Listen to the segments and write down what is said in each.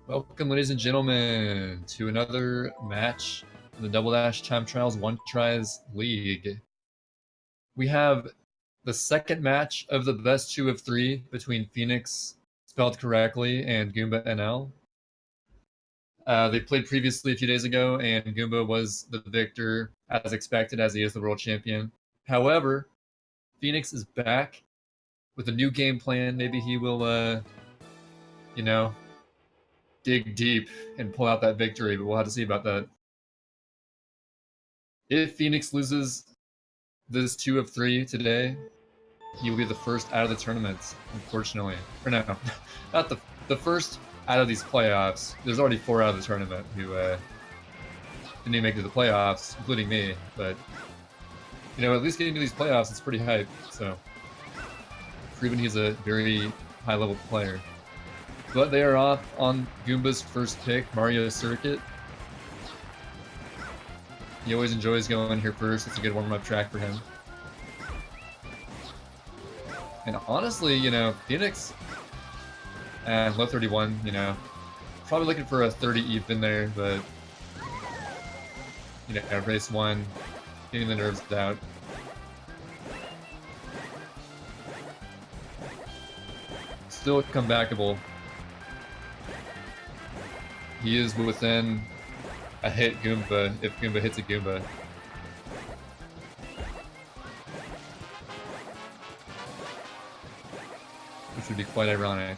Welcome, ladies and gentlemen, to another match in the Double Dash Time Trials 1Tries League. We have the second match of the best 2 of 3 between PheonixSpelledCorrectly and GoombaNL. They played previously a few days ago, and Goomba was the victor, as expected, as he is the world champion. However, Pheonix is back with a new game plan. Maybe he will, dig deep and pull out that victory, but we'll have to see about that. If Pheonix loses this 2 of 3 today, he will be the first out of the tournament, unfortunately. Or no, not the first out of these playoffs. There's already 4 out of the tournament who didn't even make it to the playoffs, including me. But, at least getting to these playoffs is pretty hype, so proving he's a very high-level player. But they are off on Goomba's first pick, Mario Circuit. He always enjoys going here first. It's a good warm-up track for him. And honestly, Pheonix and low 31, probably looking for a 30 even there, but race 1, getting the nerves out. Still comebackable. He is within a hit Goomba if Goomba hits a Goomba. Which would be quite ironic.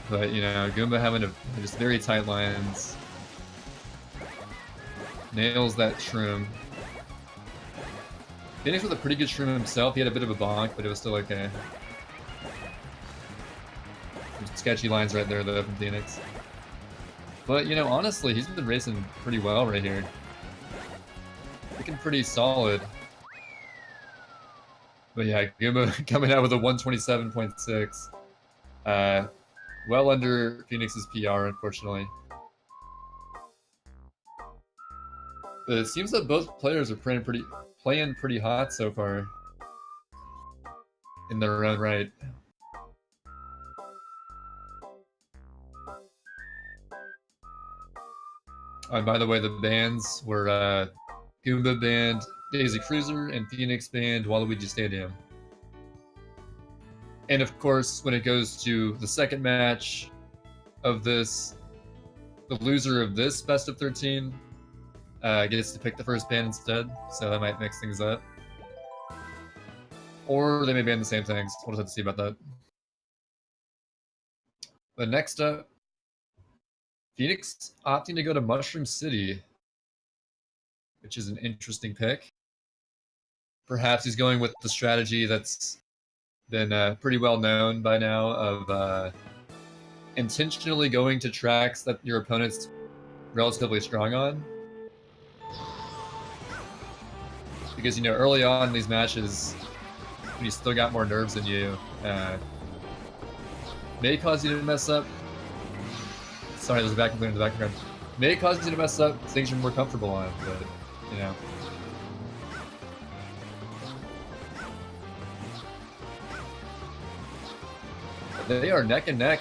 But, Goomba having just very tight lines. Nails that shroom. Pheonix with a pretty good shroom himself. He had a bit of a bonk, but it was still okay. Some sketchy lines right there, though, from Pheonix. But, honestly, he's been racing pretty well right here. Looking pretty solid. But yeah, Goomba coming out with a 127.6. Well under Pheonix's PR, unfortunately. But it seems that both players are playing pretty hot so far. In their own right. And by the way, the bands were Goomba banned Daisy Cruiser and Pheonix banned Waluigi Stadium. And of course, when it goes to the second match of this, the loser of this best of 13 gets to pick the first ban instead, so that might mix things up. Or they may ban the same things. We'll just have to see about that. But next up, Pheonix opting to go to Mushroom City, which is an interesting pick. Perhaps he's going with the strategy that's been pretty well known by now of intentionally going to tracks that your opponent's relatively strong on. Because, early on in these matches, when you still got more nerves than you, may cause you to mess up. Sorry, there's a vacuum cleaner in the background. May cause you to mess up things you're more comfortable on, but, They are neck and neck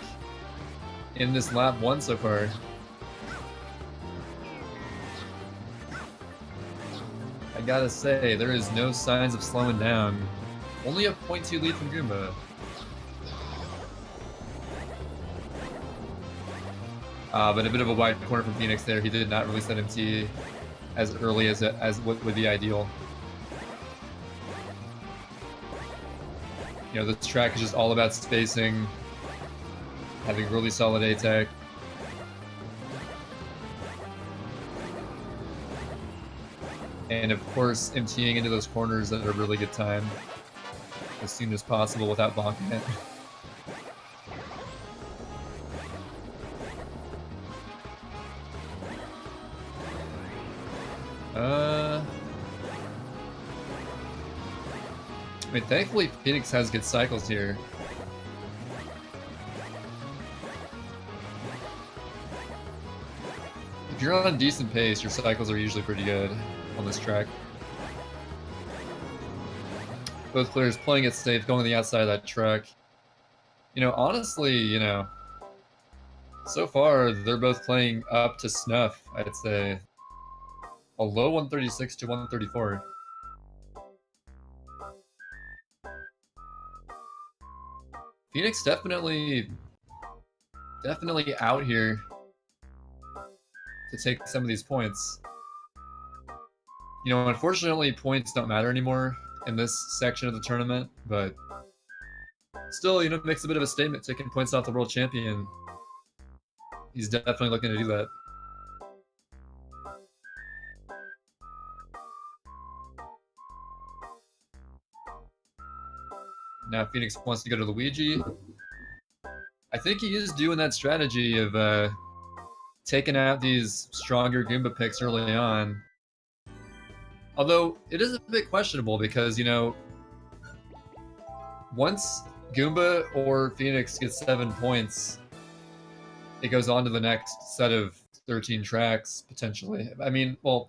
in this lap 1 so far. I gotta say, there is no signs of slowing down. Only a 0.2 lead from Goomba. But a bit of a wide corner from Pheonix there. He did not release that MT as early as what would be ideal. This track is just all about spacing, having really solid A-Tech. And of course, MTing into those corners at a really good time, as soon as possible without bonking it. I mean, thankfully, Pheonix has good cycles here. If you're on a decent pace, your cycles are usually pretty good on this track. Both players playing it safe, going to the outside of that track. Honestly, So far, they're both playing up to snuff, I'd say. A low 136 to 134. Pheonix definitely out here to take some of these points. You know, unfortunately, points don't matter anymore in this section of the tournament, but still, you know, makes a bit of a statement taking points off the world champion. He's definitely looking to do that. Now Pheonix wants to go to Luigi. I think he is doing that strategy of taking out these stronger Goomba picks early on. Although, it is a bit questionable because, you know, once Goomba or Pheonix gets 7 points, it goes on to the next set of 13 tracks, potentially. I mean, well,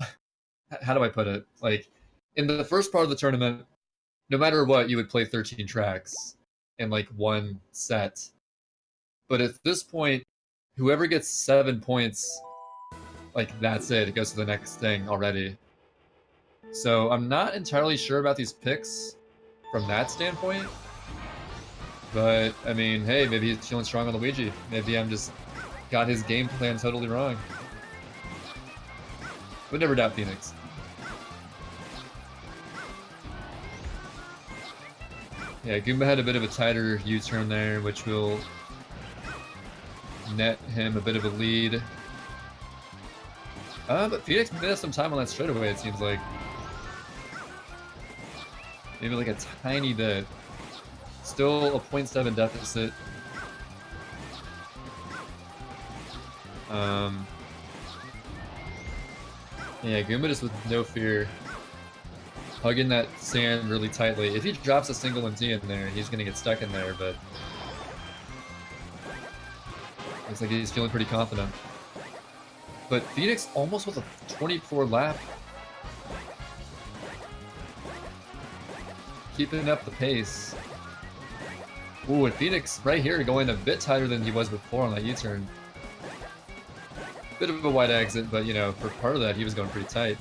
how do I put it? Like, in the first part of the tournament, no matter what, you would play 13 tracks in, like, one set. But at this point, whoever gets 7 points, like, that's it. It goes to the next thing already. So I'm not entirely sure about these picks from that standpoint. But, I mean, hey, maybe he's feeling strong on Luigi. Maybe I'm just got his game plan totally wrong. Would never doubt Pheonix. Yeah, Goomba had a bit of a tighter U-turn there, which will net him a bit of a lead. But Pheonix may have some time on that straightaway, it seems like. Maybe like a tiny bit. Still a 0.7 deficit. Yeah, Goomba just with no fear. Hugging that sand really tightly. If he drops a single MT in there, he's gonna get stuck in there, but looks like he's feeling pretty confident. But Pheonix almost with a 24 lap. Keeping up the pace. Ooh, and Pheonix right here going a bit tighter than he was before on that U-turn. Bit of a wide exit, but you know, for part of that, he was going pretty tight.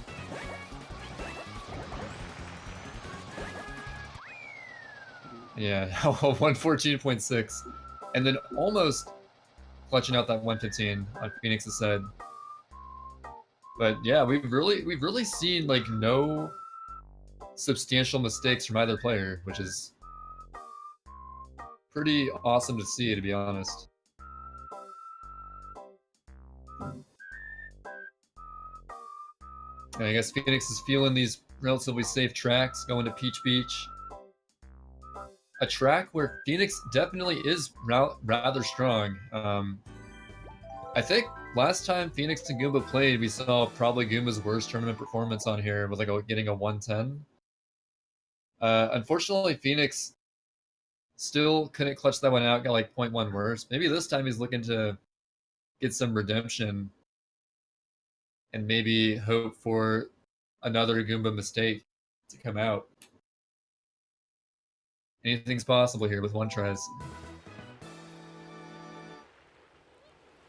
Yeah, 114.6. And then almost clutching out that 115 on Phoenix's side. But yeah, we've really seen like no substantial mistakes from either player, which is pretty awesome to see, to be honest. And I guess Pheonix is feeling these relatively safe tracks, going to Peach Beach. A track where Pheonix definitely is rather strong. I think last time Pheonix and Goomba played, we saw probably Goomba's worst tournament performance on here with like getting a 110. Unfortunately, Pheonix still couldn't clutch that one out, got like 0.1 worse. Maybe this time he's looking to get some redemption and maybe hope for another Goomba mistake to come out. Anything's possible here with one tries.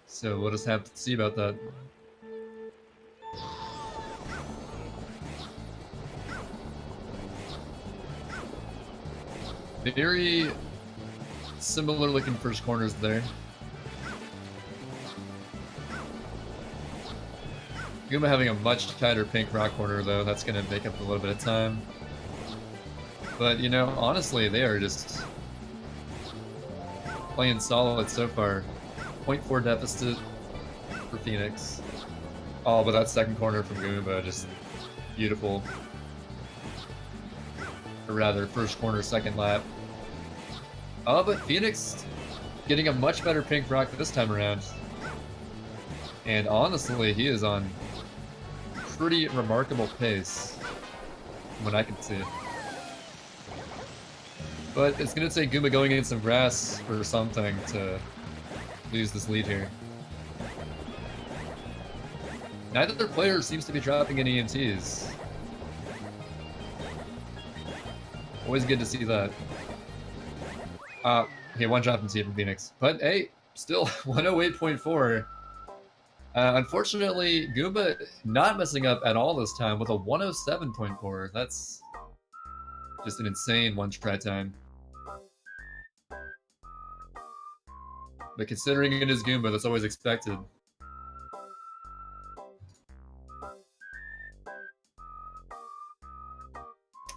So we'll just have to see about that. Very similar looking first corners there. Goomba having a much tighter pink rock corner though, that's going to make up a little bit of time. But, you know, honestly, they are just playing solid so far. 0.4 deficit for Pheonix. Oh, but that second corner from Goomba, just beautiful. Or rather, first corner, second lap. Oh, but Pheonix getting a much better pink rock this time around. And honestly, he is on pretty remarkable pace, from what I can see. But it's going to take Goomba going in some grass or something to lose this lead here. Neither player seems to be dropping any EMTs. Always good to see that. Okay, one drop MT from Pheonix. But hey, still 108.4. Unfortunately, Goomba not messing up at all this time with a 107.4. That's just an insane one-try time. But considering it is Goomba, that's always expected.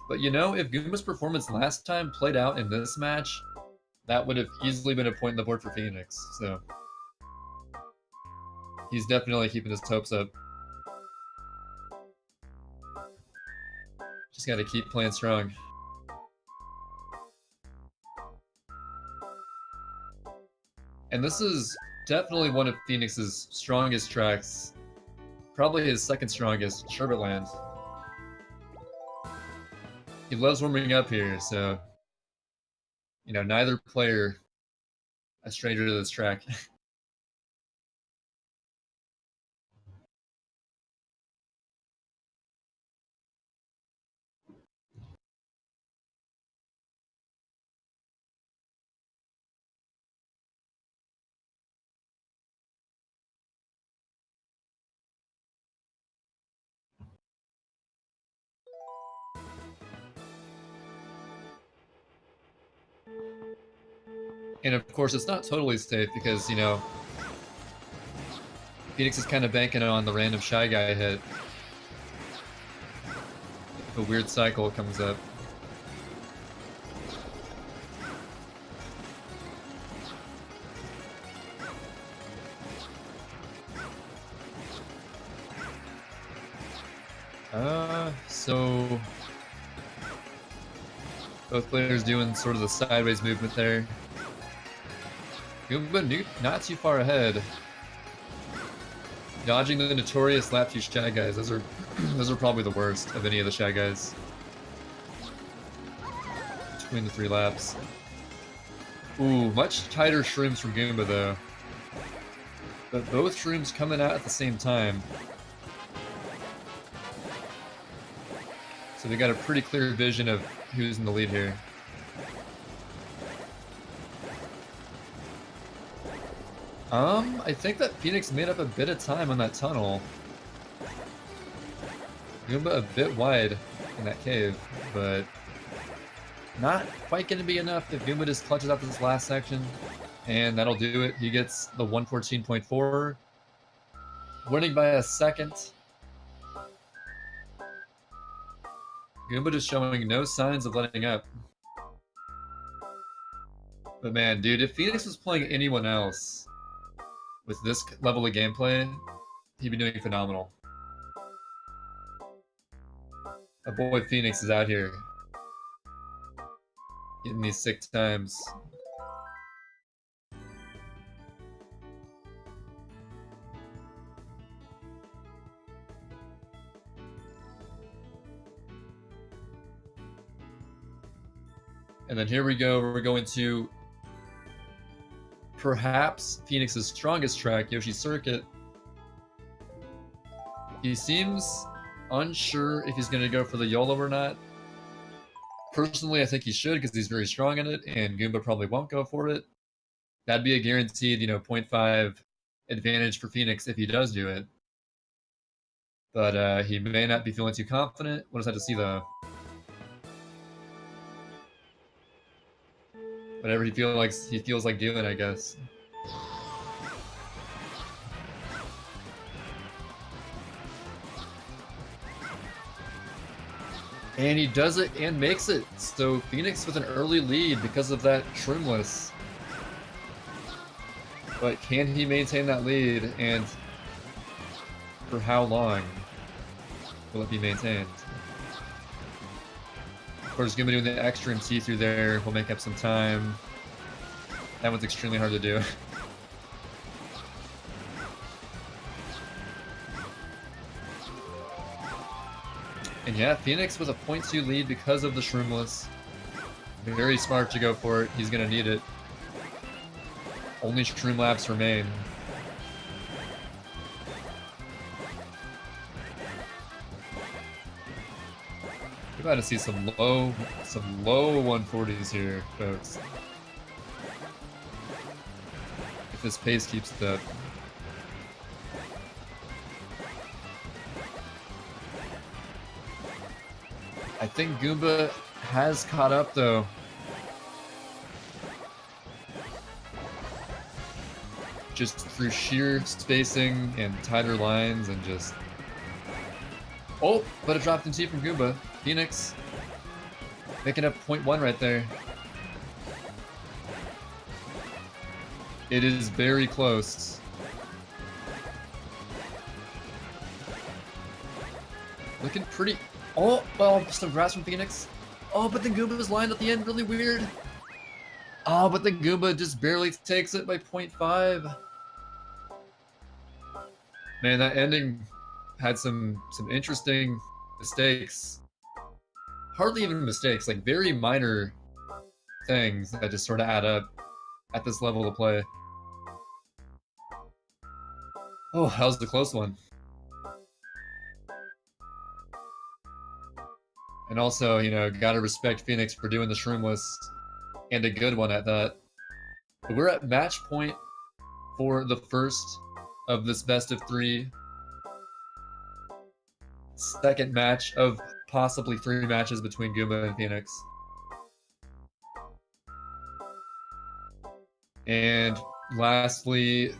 But you know, if Goomba's performance last time played out in this match, that would have easily been a point on the board for Pheonix, so... he's definitely keeping his hopes up. Just gotta keep playing strong. And this is definitely one of Pheonix's strongest tracks. Probably his second strongest, Sherbetland. He loves warming up here, so... you know, neither player a stranger to this track. And of course, it's not totally safe because, you know, Pheonix is kind of banking on the random Shy Guy hit. If a weird cycle comes up. So... both players doing sort of the sideways movement there. Goomba not too far ahead. Dodging the notorious lap 2 Shy Guys. Those are probably the worst of any of the Shy Guys. Between the 3 laps. Ooh, much tighter shrooms from Goomba though. But both shrooms coming out at the same time. So we got a pretty clear vision of who's in the lead here. I think that Pheonix made up a bit of time on that tunnel. Goomba a bit wide in that cave, but not quite going to be enough if Goomba just clutches out this last section. And that'll do it. He gets the 114.4, winning by a second. Goomba just showing no signs of letting up. But man, dude, if Pheonix was playing anyone else with this level of gameplay, he'd be doing phenomenal. Our boy Pheonix is out here getting these 6 times. And then here we go, we're going to perhaps Pheonix's strongest track, Yoshi Circuit. He seems unsure if he's going to go for the YOLO or not. Personally, I think he should because he's very strong in it, and Goomba probably won't go for it. That'd be a guaranteed, 0.5 advantage for Pheonix if he does do it. But he may not be feeling too confident. We'll just have to see though. Whatever he feels like doing, I guess. And he does it and makes it. So Pheonix with an early lead because of that Shroomless. But can he maintain that lead, and for how long will it be maintained? Of course, Goomba doing the extra MT through there will make up some time. That one's extremely hard to do. And yeah, Pheonix with a 0.2 lead because of the Shroomless. Very smart to go for it. He's gonna need it. Only Shroom laps remain. We're about to see some low 140s here, folks. if this pace keeps it up. I think Goomba has caught up though. Just through sheer spacing and tighter lines and just... Oh, but a dropped in T from Goomba. Pheonix making up 0.1 right there. It is very close. Looking pretty... Oh, well, some grass from Pheonix. Oh, but then Goomba was lined at the end, really weird. Oh, but then Goomba just barely takes it by 0.5. Man, that ending had some interesting mistakes. Hardly even mistakes, like very minor things that just sort of add up at this level of play. Oh, that was the close one. And also, you know, gotta respect Pheonix for doing the shroomless, and a good one at that. But we're at match point for the first of this best of 3. Second match of possibly 3 matches between Goomba and Pheonix. And lastly,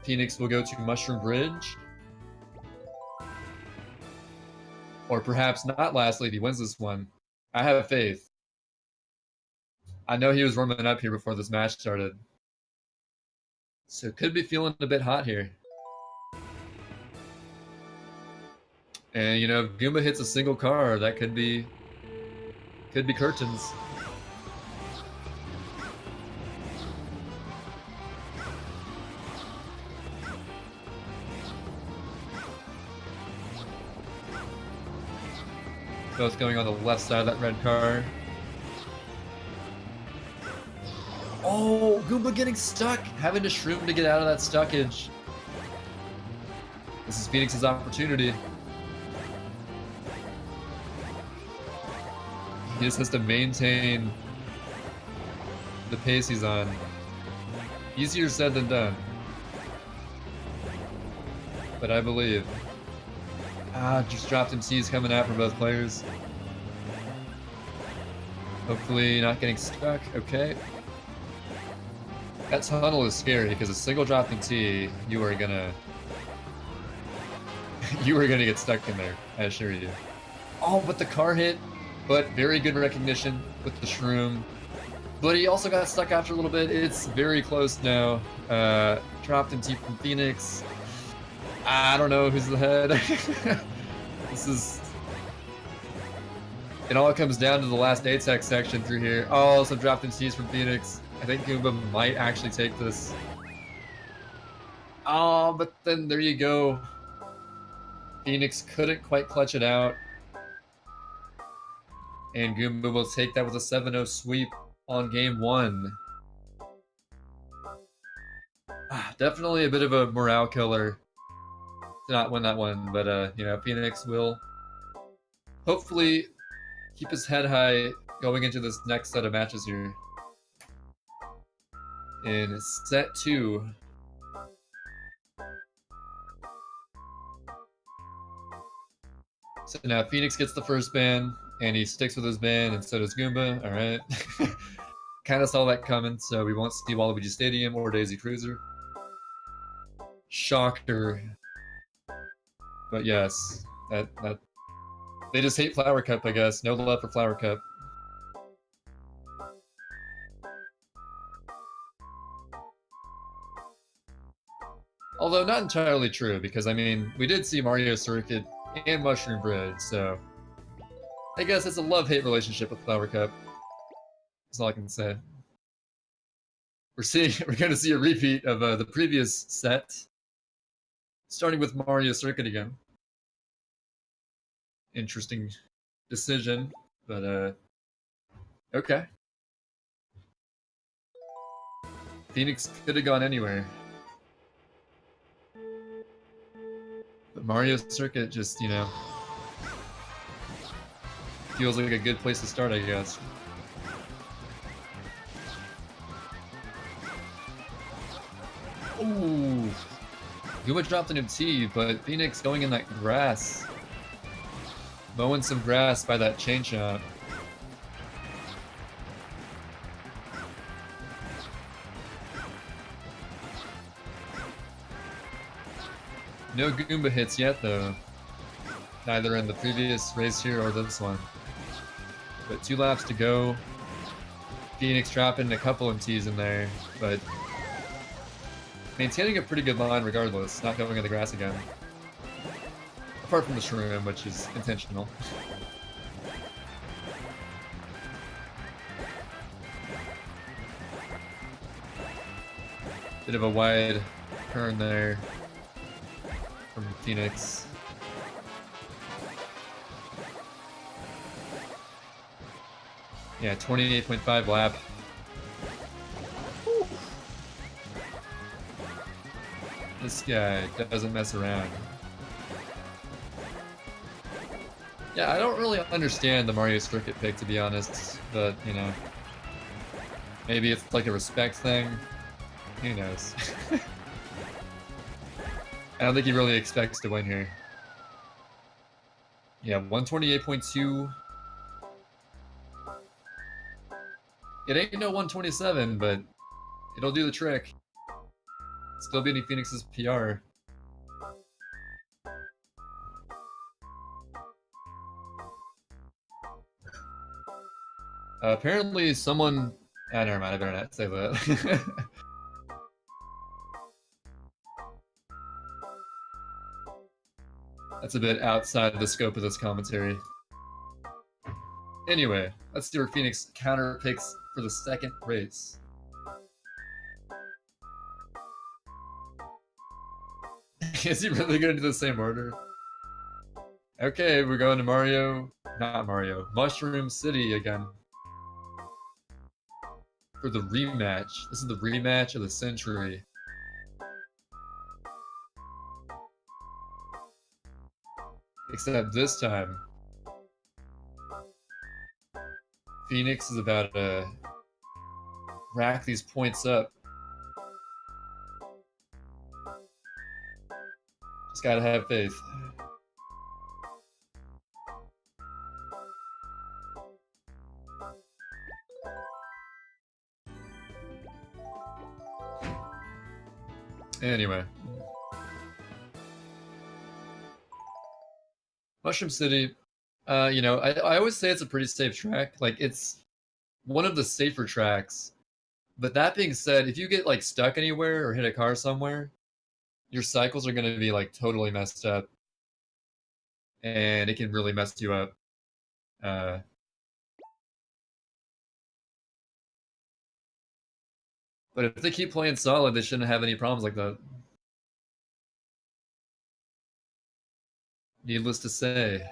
Pheonix will go to Mushroom Bridge. Or perhaps not lastly if he wins this one. I have faith. I know he was warming up here before this match started. So could be feeling a bit hot here. And you know, if Goomba hits a single car, that could be curtains. Both going on the left side of that red car. Oh, Goomba getting stuck! Having to shroom to get out of that stuckage. This is Pheonix's opportunity. He just has to maintain the pace he's on. Easier said than done. But I believe. Ah, just dropped MCs coming out from both players. Hopefully not getting stuck. Okay. That tunnel is scary because a single drop in T, you are gonna get stuck in there, I assure you. Oh, but the car hit, but very good recognition with the shroom. But he also got stuck after a little bit. It's very close now. Dropped in T from Pheonix. I don't know who's ahead. This is... It all comes down to the last ATEX section through here. Oh, some dropped in T's from Pheonix. I think Goomba might actually take this. Oh, but then there you go. Pheonix couldn't quite clutch it out. And Goomba will take that with a 7-0 sweep on game 1. Definitely a bit of a morale killer to not win that one, but you know, Pheonix will hopefully keep his head high going into this next set of matches here. In set 2. So now Pheonix gets the first ban, and he sticks with his ban, and so does Goomba. Alright. Kind of saw that coming, so we won't see Waluigi Stadium or Daisy Cruiser. Shocker. But yes, that they just hate Flower Cup, I guess. No love for Flower Cup. Although not entirely true, because I mean, we did see Mario Circuit and Mushroom Bridge, so I guess it's a love-hate relationship with Flower Cup. That's all I can say. We're going to see a repeat of the previous set, starting with Mario Circuit again. Interesting decision, but okay. Pheonix could have gone anywhere. But Mario Circuit just, you know, feels like a good place to start, I guess. Goomba dropped an MT, but Phoenix going in that grass. Mowing some grass by that chain shot. No Goomba hits yet, though. Neither in the previous race here or this one. But 2 laps to go. Phoenix dropping a couple MTs in there, but maintaining a pretty good line regardless, not going in the grass again. Apart from the shroom, which is intentional. Bit of a wide turn there from Phoenix. Yeah, 28.5 lap. Whew. This guy doesn't mess around. Yeah, I don't really understand the Mario Circuit pick, to be honest, but, you know, maybe it's like a respect thing. Who knows? I don't think he really expects to win here. Yeah, 128.2. It ain't no 127, but it'll do the trick. Still beating Phoenix's PR. Apparently someone... Ah, never mind, I better not say that. That's a bit outside the scope of this commentary. Anyway, let's see where Phoenix counter picks for the second race. Is he really gonna do the same order? Okay, we're going to Mushroom City again. For the rematch. This is the rematch of the century. Except this time, Phoenix is about to rack these points up. Just gotta have faith. Anyway. Mushroom City, you know, I always say it's a pretty safe track. Like, it's one of the safer tracks. But that being said, if you get, like, stuck anywhere or hit a car somewhere, your cycles are going to be, like, totally messed up. And it can really mess you up. But if they keep playing solid, they shouldn't have any problems like that. Needless to say.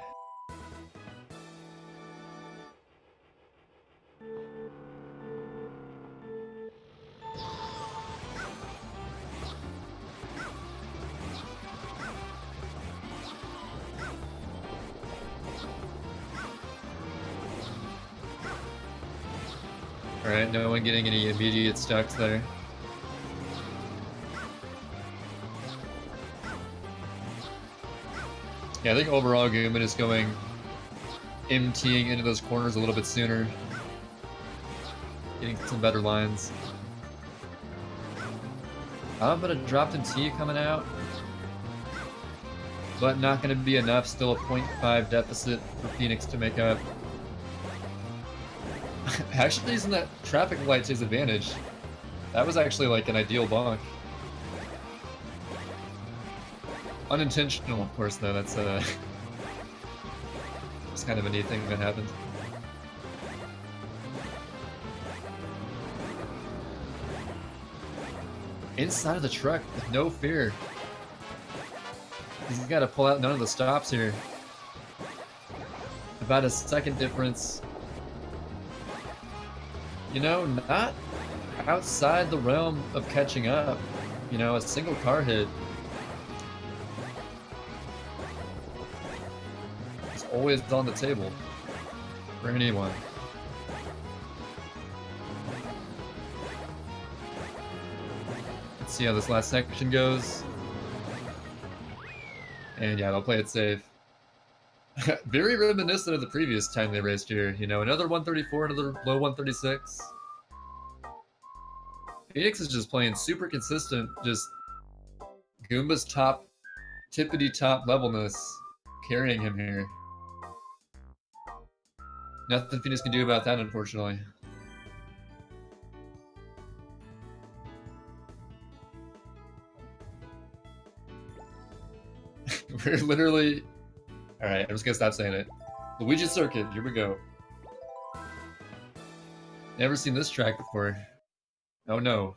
Alright, no one getting any immediate stucks there. Yeah, I think overall Gooman is going MTing into those corners a little bit sooner. Getting some better lines. But a dropped MT coming out. But not going to be enough. Still a 0.5 deficit for Phoenix to make up. Actually using that traffic light to his advantage. That was actually like an ideal bonk. Unintentional, of course, though. That's it's kind of a neat thing that happened. Inside of the truck with no fear. He's got to pull out none of the stops here. About a second difference. You know, not outside the realm of catching up. You know, a single car hit. It's always on the table for anyone. Let's see how this last section goes. And yeah, they'll play it safe. Very reminiscent of the previous time they raced here. You know, another 134, another low 136. Phoenix is just playing super consistent, just Goomba's top, tippity top levelness carrying him here. Nothing Phoenix can do about that, unfortunately. We're literally... Alright, I'm just gonna stop saying it. Luigi Circuit, here we go. Never seen this track before. Oh no.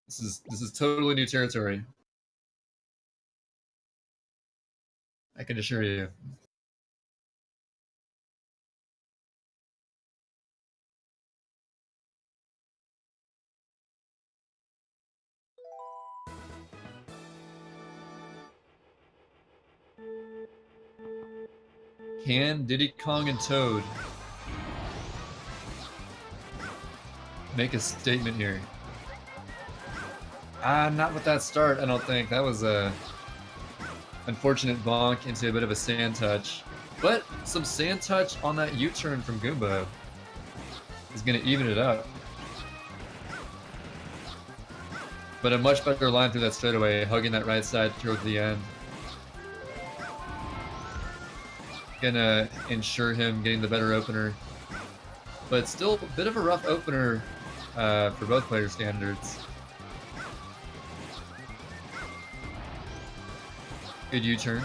This is totally new territory. I can assure you. Can Diddy Kong and Toad make a statement here? Not with that start, I don't think. That was a unfortunate bonk into a bit of a sand touch. But some sand touch on that U-turn from Goomba is going to even it up. But a much better line through that straightaway, hugging that right side toward the end. Gonna ensure him getting the better opener. But still a bit of a rough opener for both player standards. Good U-turn.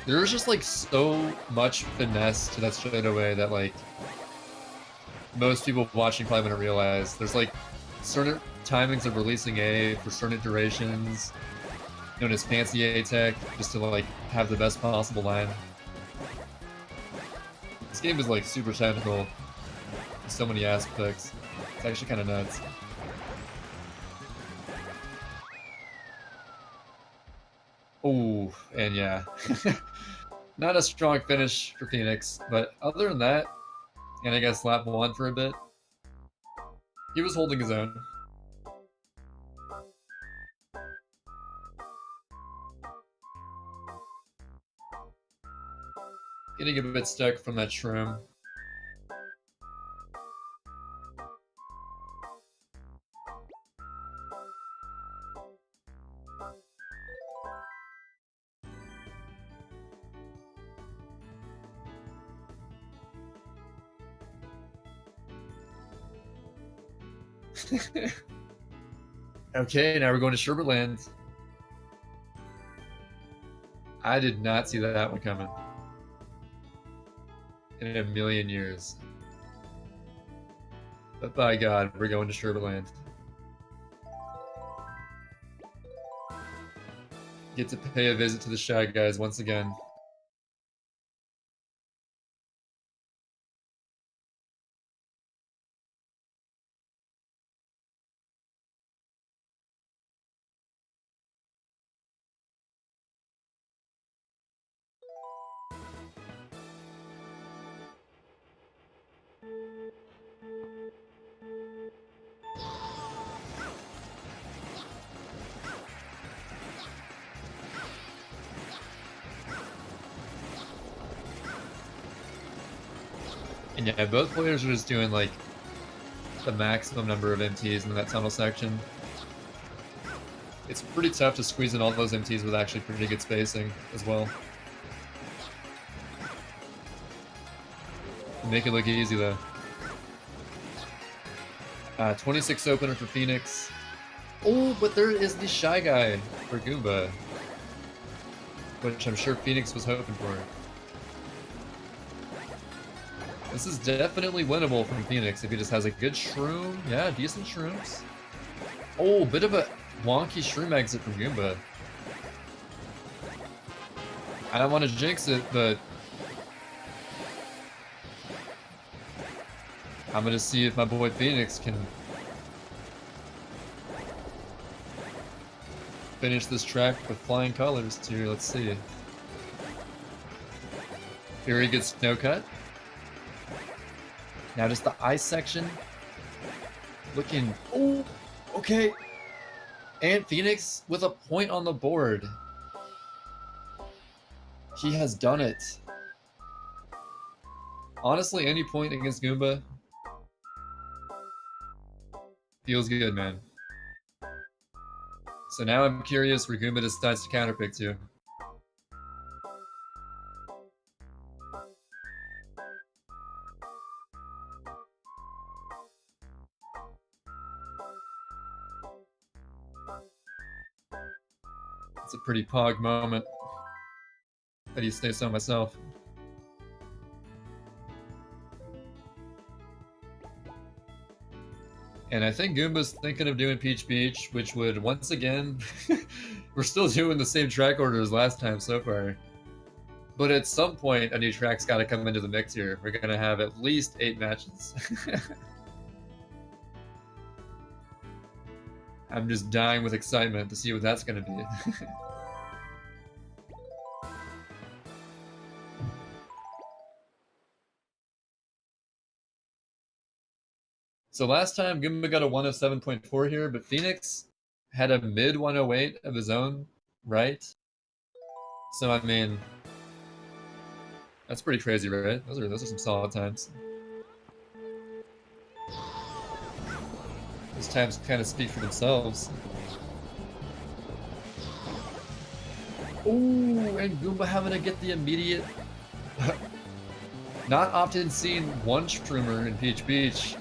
There was just like so much finesse to that straightaway that like most people watching probably wouldn't realize. There's like certain timings of releasing A for certain durations, known as fancy A tech, just to like have the best possible line. This game is like super technical. So many aspects. It's actually kind of nuts. Oh, and yeah. Not a strong finish for Phoenix, but other than that, and I guess lap 1 for a bit, he was holding his own. Getting a bit stuck from that shroom. Okay, now we're going to Sherberland. I did not see that one coming. In a million years. But by God, we're going to Sherberland. Get to pay a visit to the Shy Guys once again. And yeah, both players are just doing like the maximum number of MTs in that tunnel section. It's pretty tough to squeeze in all those MTs with actually pretty good spacing as well. Make it look easy though. 26 opener for Phoenix. Oh, but there is the Shy Guy for Goomba, which I'm sure Phoenix was hoping for. This is definitely winnable from Phoenix if he just has a good shroom. Yeah, decent shrooms. Oh, bit of a wonky shroom exit from Goomba. I don't want to jinx it, but I'm gonna see if my boy Phoenix can finish this track with flying colors here. Let's see. Very good snow cut. Now just the ice section. Looking... Oh! Okay! And Phoenix with a point on the board. He has done it. Honestly, any point against Goomba feels good, man. So now I'm curious where Goomba decides to counterpick to. It's a pretty pog moment. How do you say so myself? And I think Goomba's thinking of doing Peach Beach, which would, once again, we're still doing the same track order as last time so far. But at some point, a new track's got to come into the mix here. We're going to have at least 8 matches. I'm just dying with excitement to see what that's going to be. So last time, Goomba got a 1 of 7.4 here, but Phoenix had a mid 108 of his own, right? So, I mean, that's pretty crazy, right? Those are some solid times. Those times kind of speak for themselves. Ooh, and Goomba having to get the immediate... Not often seen one Shroomer in Peach Beach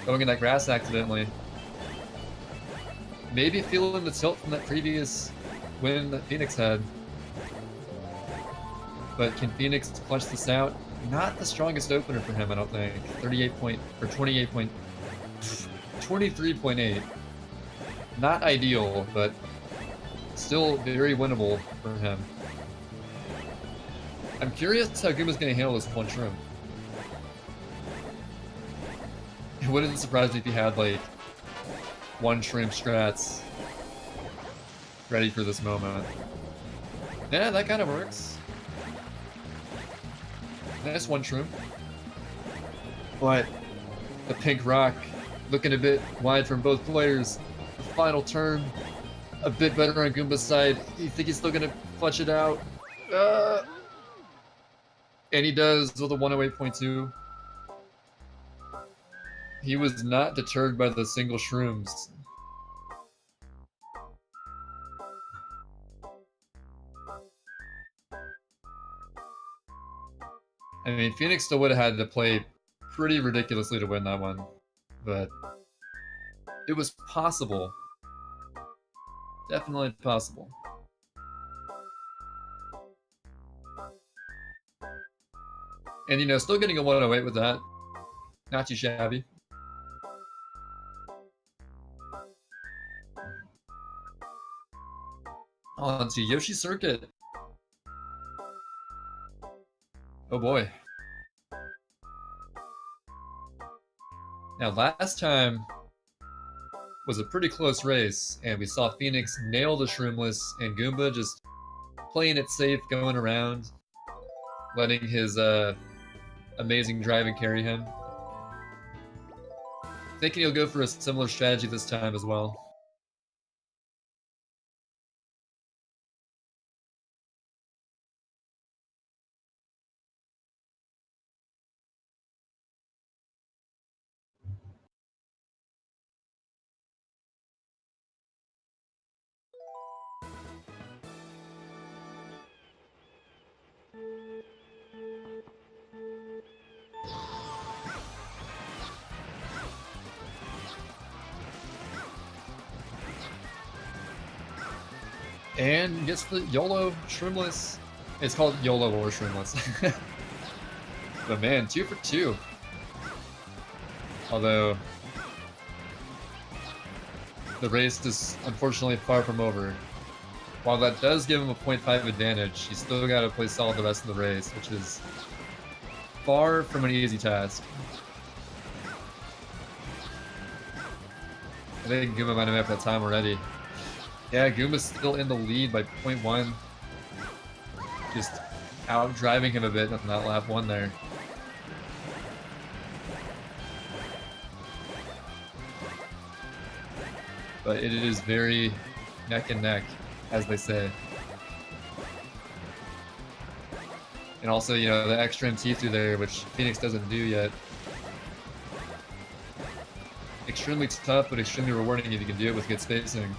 going in that grass accidentally. Maybe feeling the tilt from that previous win that Phoenix had. But can Phoenix clutch this out? Not the strongest opener for him, I don't think. 23.8. Not ideal, but still very winnable for him. I'm curious how Goomba's gonna handle this one shroom. It wouldn't surprise me if he had like one shroom strats ready for this moment. Yeah, that kind of works. Nice one shroom. But the pink rock looking a bit wide from both players. The final turn, a bit better on Goomba's side. You think he's still gonna clutch it out? And he does with a 108.2. He was not deterred by the single shrooms. I mean, Phoenix still would have had to play pretty ridiculously to win that one, but it was possible. Definitely possible. And, you know, still getting a 108 with that. Not too shabby. On to Yoshi Circuit. Oh boy. Now last time was a pretty close race, and we saw Phoenix nail the Shroomless, and Goomba just playing it safe, going around, letting his amazing driving carry him. Thinking he'll go for a similar strategy this time as well. And gets the YOLO Shroomless. It's called YOLO or Shroomless. But man, 2 for 2. Although the race is unfortunately far from over. While that does give him a 0.5 advantage, he's still got to play solid the rest of the race, which is far from an easy task. I think Goomba might have had that time already. Yeah, Goomba's still in the lead by 0.1. Just out driving him a bit on that lap 1 there. but it is very neck and neck, as they say. And also, you know, the extra MT through there, which Phoenix doesn't do yet. Extremely tough, but extremely rewarding if you can do it with good spacing.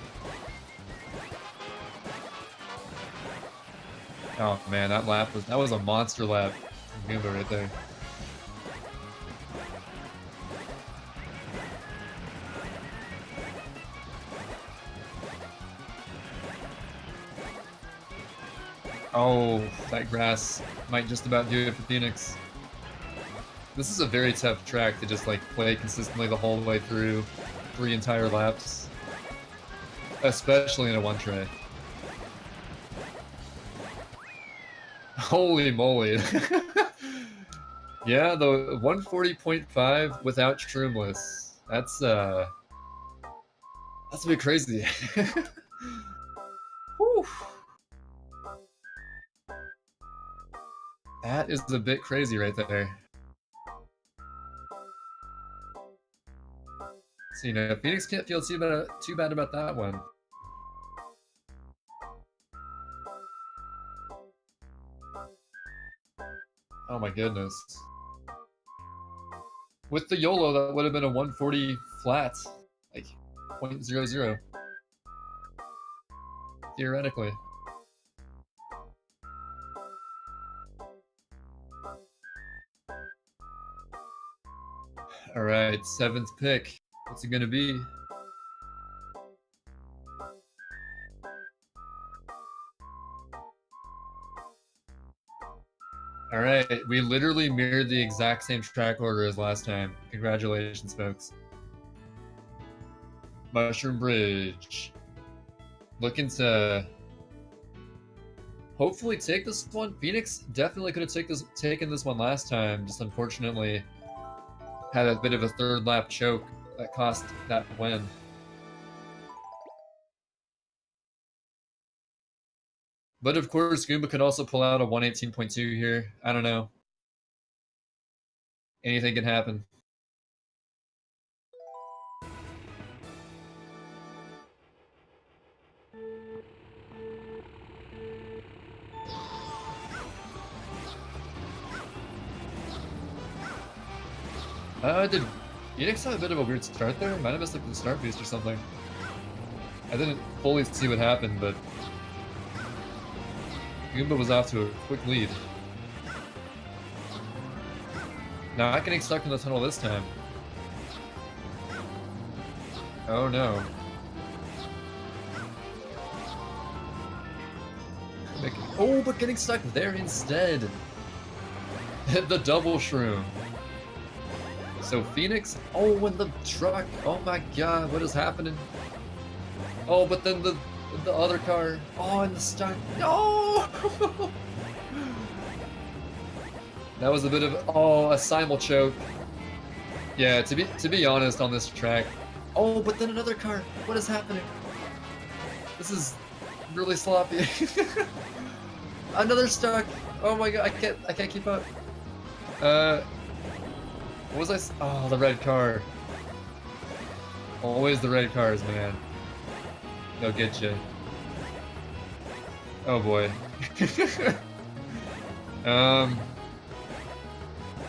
Oh man, that was a monster lap from Goomba right there. Oh, that grass might just about do it for Phoenix. This is a very tough track to just like play consistently the whole way through 3 entire laps. Especially in a one try. Holy moly. Yeah, the 140.5 without Shroomless. That's a bit crazy. Whew. That is a bit crazy right there. So, you know, Phoenix can't feel too bad about that one. Oh my goodness. With the YOLO, that would have been a 140 flat. Like, 0.00. Theoretically. Alright, 7th pick. What's it gonna be? Alright, we literally mirrored the exact same track order as last time. Congratulations, folks. Mushroom Bridge. Looking to hopefully take this one. Phoenix definitely could have taken this one last time, just unfortunately had a bit of a 3rd lap choke that cost that win. But of course, Goomba could also pull out a 118.2 here. I don't know. Anything can happen. Did Phoenix have a bit of a weird start there? Might have missed like the start boost or something. I didn't fully see what happened, but Goomba was off to a quick lead. Not getting stuck in the tunnel this time. Oh no. Oh, but getting stuck there instead. The double shroom. So Phoenix, oh, and the truck, oh my god, what is happening? Oh, but then the other car, oh, and the stunt, no! That was a bit of, a simul choke. Yeah, to be honest on this track, oh, but then another car, what is happening? This is really sloppy. Another stuck, oh my god, I can't keep up. What was I? Oh, the red car. Always the red cars, man. They'll get you. Oh boy. I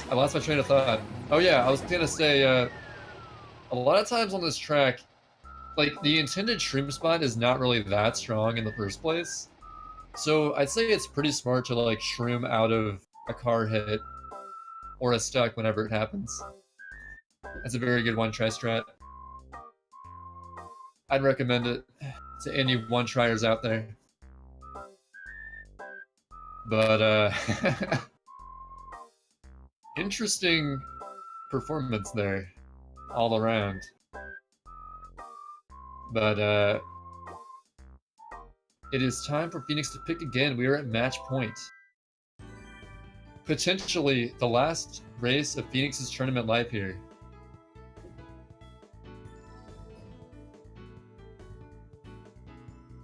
lost my train of thought. Oh yeah, I was gonna say, a lot of times on this track, like, the intended shroom spot is not really that strong in the first place. So I'd say it's pretty smart to, like, shroom out of a car hit or a stuck whenever it happens. That's a very good one-try strat. I'd recommend it to any one-triers out there. But, interesting performance there, all around. But, it is time for Phoenix to pick again. We are at match point. Potentially the last race of Phoenix's tournament life here.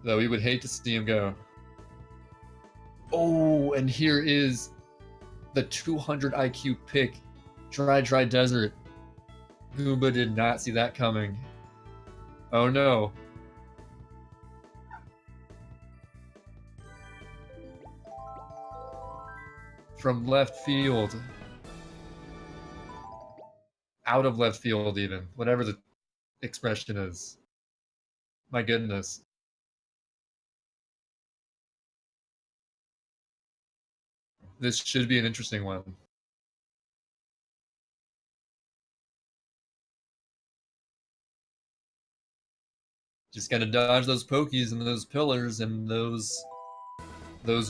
Though we would hate to see him go. Oh, and here is the 200 IQ pick. Dry Desert. Goomba did not see that coming. Oh no. From left field. Out of left field, even. Whatever the expression is. My goodness. This should be an interesting one. Just gotta dodge those pokies and those pillars and those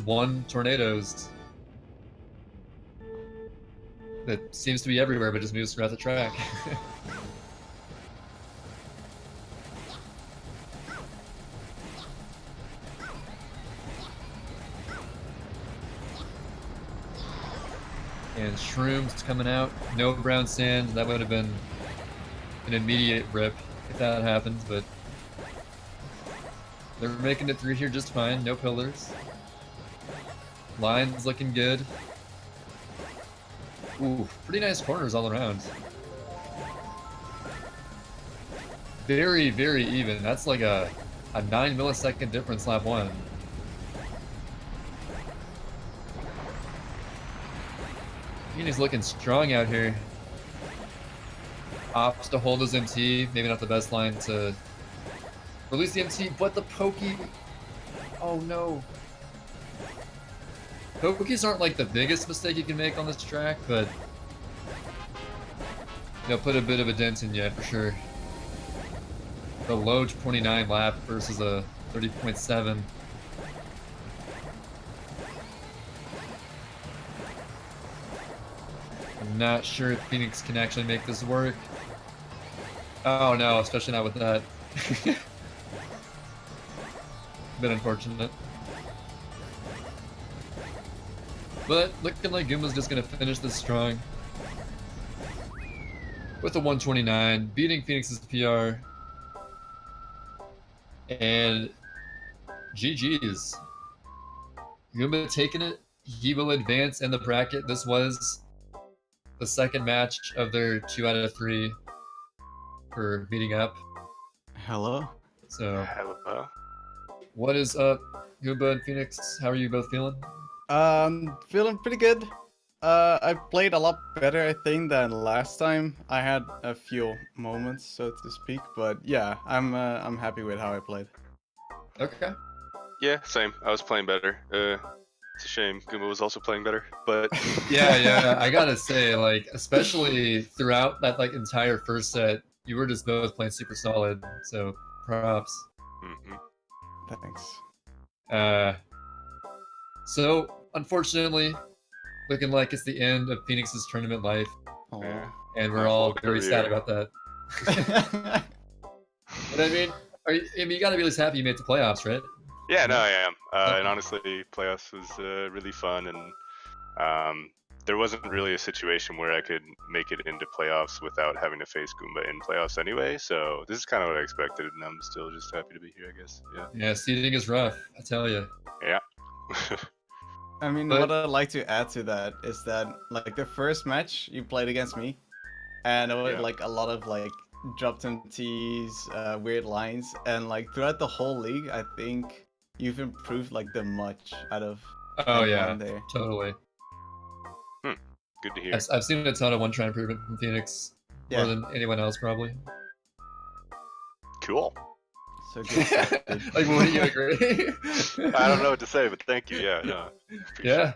one tornadoes that seems to be everywhere but just moves throughout the track. And Shrooms coming out. No brown sand. That would have been an immediate rip if that happened, but they're making it through here just fine. No pillars. Line's looking good. Ooh, pretty nice corners all around. Very, very even. That's like a 9 millisecond difference lap 1. He's looking strong out here. Opts to hold his MT. Maybe not the best line to release the MT, but the pokey. Oh no. Pokies aren't like the biggest mistake you can make on this track, but they'll put a bit of a dent in you for sure. The low 29 lap versus a 30.7. I'm not sure if Phoenix can actually make this work. Oh no, especially not with that. Bit unfortunate. But looking like Goomba's just gonna finish this strong. With a 129, beating Phoenix's PR. And GG's. Goomba taking it. He will advance in the bracket. This was the second match of their 2 out of 3 for meeting up. Hello. So, Hello. what is up, Goomba and Phoenix? How are you both feeling? Feeling pretty good. I played a lot better, I think, than last time. I had a few moments, so to speak, but yeah, I'm happy with how I played. Okay. Yeah, same. I was playing better. It's a shame Goomba was also playing better, but Yeah, I gotta say, like, especially throughout that like entire first set, you were just both playing super solid. So props. Thanks. So unfortunately, looking like it's the end of Phoenix's tournament life, Oh. and we're all very sad about that. But I mean, you gotta be at least happy you made the playoffs, right? yeah, no, I am. And honestly, playoffs was really fun, and there wasn't really a situation where I could make it into playoffs without having to face Goomba in playoffs anyway. So this is kind of what I expected, and I'm still just happy to be here, I guess. Yeah. Yeah, seeding is rough, I tell you. Yeah. I mean, But- what I'd like to add to that is that, like, the first match you played against me, and it was Yeah. like a lot of like dropped MTs, weird lines, and like throughout the whole league, I think you've improved like the much out of Oh everyone yeah, there. totally. Good to hear. I've seen a ton of one-try improvement from Phoenix, Yeah. more than anyone else probably. Cool. So good. Dude. Like, wouldn't you agree? I don't know what to say, but thank you. Yeah, no. Yeah.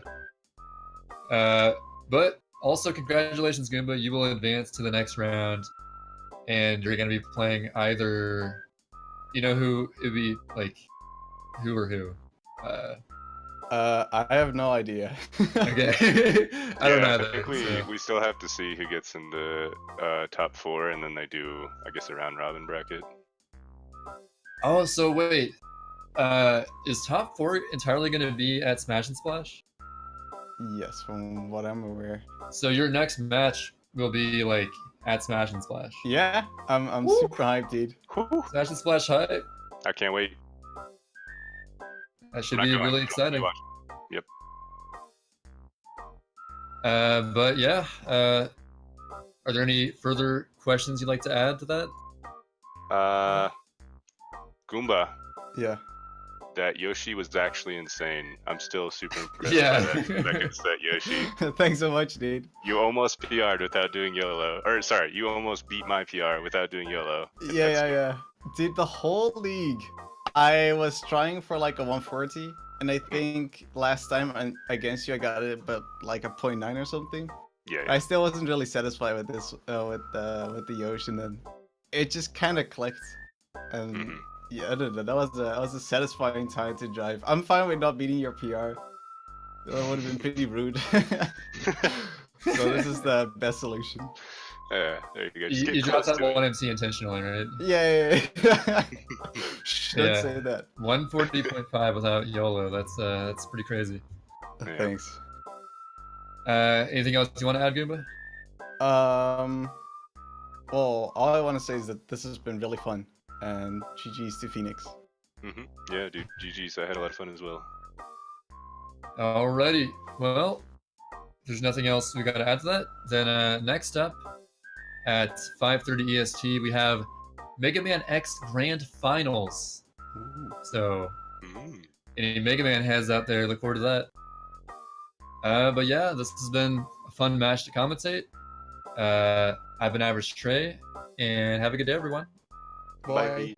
But also congratulations, Goomba. You will advance to the next round, and you're gonna be playing either, you know who it'd be like, who or who? I have no idea. Okay. I don't know. I think we still have to see who gets in the top 4, and then they do, I guess, a round robin bracket. Oh, so wait. Is top 4 entirely gonna be at Smash and Splash? Yes, from what I'm aware. So your next match will be like at Smash and Splash. Yeah, I'm Woo. super hyped, dude. Whew. Smash and Splash hype. I can't wait. That should Not be going, really I'll exciting. watch. Yep. But yeah, are there any further questions you'd like to add to that? Goomba, Yeah. that Yoshi was actually insane. I'm still super impressed Yeah. by that second set Yoshi. Thanks so much, dude. You almost PR'd without doing YOLO. Or, sorry, you almost beat my PR without doing YOLO. Yeah. Dude, the whole league, I was trying for like a 140, and I think last time against you I got it, but like a 0.9 or something. Yeah. I still wasn't really satisfied with this, with the Yoshi, and then it just kind of clicked, and Mhm. yeah, I don't know. That was a satisfying time to drive. I'm fine with not beating your PR. That would have been pretty rude. So this is the best solution. Yeah, there you go. Just You get dropped close that to it. one MC intentionally, right? Yeah. Shh, don't Yeah. say that. 140.5 without YOLO. That's pretty crazy. Yeah. Thanks. Anything else you want to add, Goomba? Well, all I want to say is that this has been really fun, and GG's to Phoenix. Yeah, dude. GG's. I had a lot of fun as well. Alrighty. Well, if there's nothing else we got to add to that, then next up at 5:30 EST we have Mega Man X Grand Finals. Ooh. So Mm. any Mega Man heads out there, look forward to that. But yeah, this has been a fun match to commentate. I've been Average Trey, and have a good day, everyone. Bye. Bye.